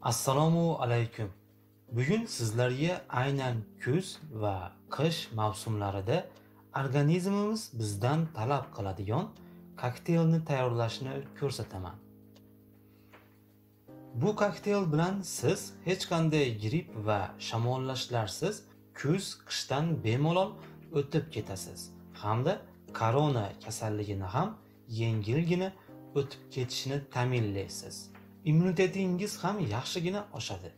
Assalomu alaykum. Bugun sizlarga aynan kuz va qish mavsumlarida organizmimiz bizdan talab qiladigan kokteylni tayyorlashni ko'rsataman. Bu kokteyl bilan siz hech qanday gripp va shamollashlarsiz kuz-qishdan bemalol o'tib ketasiz hamda korona kasalligini ham yengilgina o'tib ketishini ta'minlaysiz. Immunitetingiz ham yaxshigina oshadi.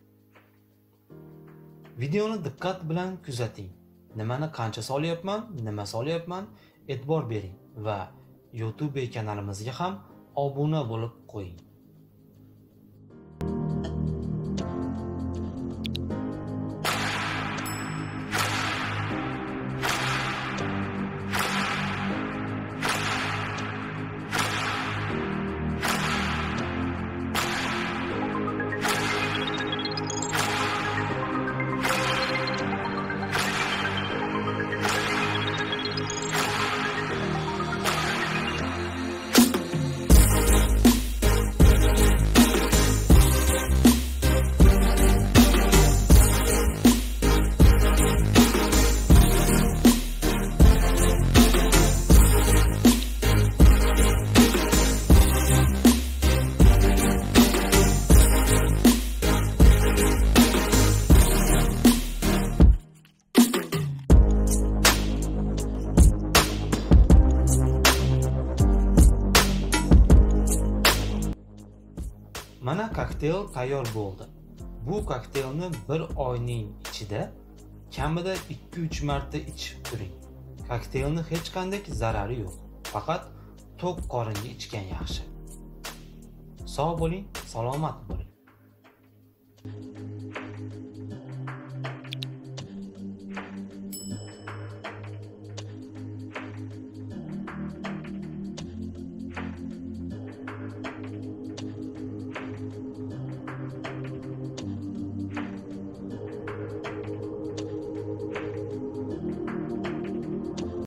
Videoni diqqat bilan kuzating. Nimani qancha solyapman, nima solyapman, e'tibor bering va YouTube kanalimizga ham obuna bo'lib qo'ying. Mana kokteyl tayyor bo'ldi. Bu kokteylni bir oyning ichida kamida 2-3 marta ichib turing. Kokteylni hech qanday zarari yo'q. Faqat to'q qoringa ichgan yaxshi. Sog' bo'ling, salomat bo'ling.